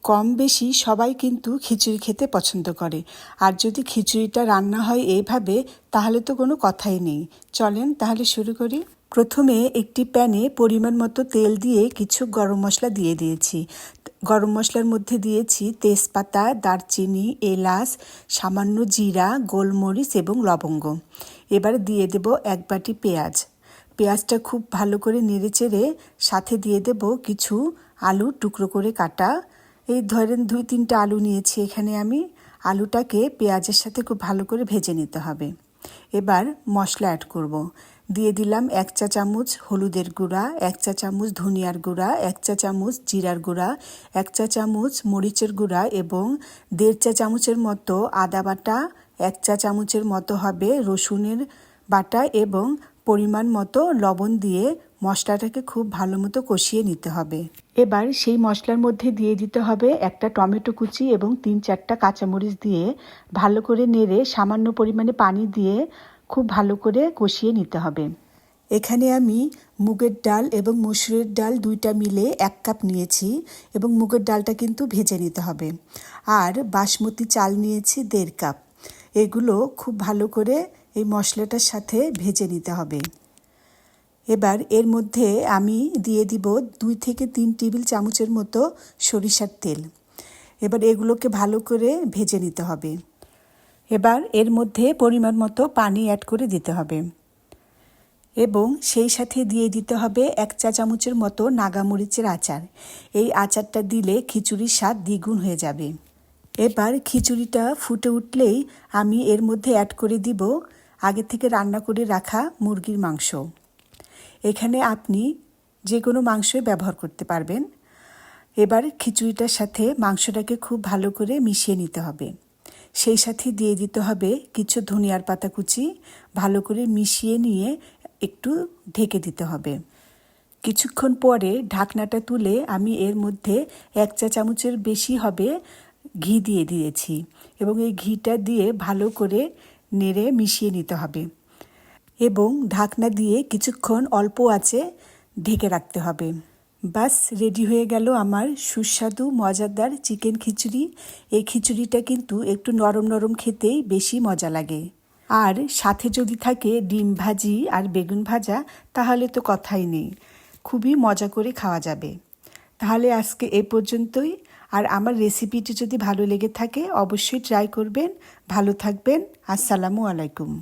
কম বেশি সবাই কিন্তু খিচুড়ি খেতে পছন্দ করে। আর যদি খিচুড়িটা রান্না হয় এইভাবে তাহলে তো কোনো কথাই নেই। চলেন তাহলে শুরু করি। প্রথমে একটি প্যানে পরিমাণ মতো তেল দিয়ে কিছু গরম মশলা দিয়ে দিয়েছি। গরম মশলার মধ্যে দিয়েছি তেজপাতা, দারচিনি, এলাচ, সামান্য জিরা, গোলমরিচ এবং লবঙ্গ। এবার দিয়ে দেব 1 বাটি পেঁয়াজ। পেঁয়াজটা খুব ভালো করে নেড়েচেড়ে সাথে দিয়ে দেব কিছু আলু টুকরো করে কাটা। এই ধরেন 2-3টা আলু নিয়েছি এখানে আমি। আলুটাকে পেঁয়াজের সাথে খুব ভালো করে ভেজে নিতে হবে। এবার মশলা অ্যাড করব। দিয়ে দিলাম 1 চা চামচ হলুদের গুঁড়া, 1 চা চামচ ধনিয়ার গুঁড়া, 1 চা চামচ জিরার গুঁড়া, 1 চা চামচ মরিচের গুঁড়া এবং 1.5 চা চামচের মতো আদা বাটা, 1 চা চামচের মতো হবে রসুনের বাটা এবং পরিমাণ মতো লবণ দিয়ে মশলাটাকে খুব ভালো মতো কষিয়ে নিতে হবে। এবার সেই মশলার মধ্যে দিয়ে দিতে হবে একটা টমেটো কুচি এবং 3-4টা কাঁচামরিচ দিয়ে ভালো করে নেড়ে সামান্য পরিমাণে পানি দিয়ে খুব ভালো করে কষিয়ে নিতে হবে। এখানে আমি মুগের ডাল এবং মসুরের ডাল 2টা মিলে 1 কাপ নিয়েছি এবং মুগের ডালটা কিন্তু ভেজে নিতে হবে। আর বাসমতি চাল নিয়েছি 1.5 কাপ। এগুলো খুব ভালো করে এই মশলাটার সাথে ভেজে নিতে হবে। এবার এর মধ্যে আমি দিয়ে দিব 2 থেকে 3 টেবিল চামচের মতো সরিষার তেল। এবার এগুলোকে ভালো করে ভেজে নিতে হবে। এবার এর মধ্যে পরিমাণ মতো পানি অ্যাড করে দিতে হবে এবং সেই সাথে দিয়ে দিতে হবে 1 চা চামচের মতো নাগামরিচের আচার। এই আচারটা দিলে খিচুড়ির স্বাদ দ্বিগুণ হয়ে যাবে। এবার খিচুড়িটা ফুটে উঠলেই আমি এর মধ্যে অ্যাড করে দিব আগে থেকে রান্না করে রাখা মুরগির মাংস। এখানে আপনি যে কোনো মাংসই ব্যবহার করতে পারবেন। এবার খিচুড়িটার সাথে মাংসটাকে খুব ভালো করে মিশিয়ে নিতে হবে। সেই সাথে দিয়ে দিতে হবে কিছু ধনিয়ার পাতা কুচি। ভালো করে মিশিয়ে নিয়ে একটু ঢেকে দিতে হবে। কিছুক্ষণ পরে ঢাকনাটা তুলে আমি এর মধ্যে 1 চা চামচের বেশি হবে ঘি দিয়ে দিয়েছি এবং এই ঘিটা দিয়ে ভালো করে নেড়ে মিশিয়ে নিতে হবে এবং ঢাকনা দিয়ে কিছুক্ষণ অল্প আঁচে ঢেকে রাখতে হবে। বাস রেডি হয়ে গেল আমার সুস্বাদু মজাদার চিকেন খিচুড়ি। এই খিচুড়িটা কিন্তু একটু নরম নরম খেতেই বেশি মজা লাগে। আর সাথে যদি থাকে ডিম ভাজি আর বেগুন ভাজা তাহলে তো কথাই নেই, খুবই মজা করে খাওয়া যাবে। তাহলে আজকে এই পর্যন্তই। আর আমার রেসিপিটি যদি ভালো লেগে থাকে অবশ্যই ট্রাই করবেন। ভালো থাকবেন। আসসালামু আলাইকুম।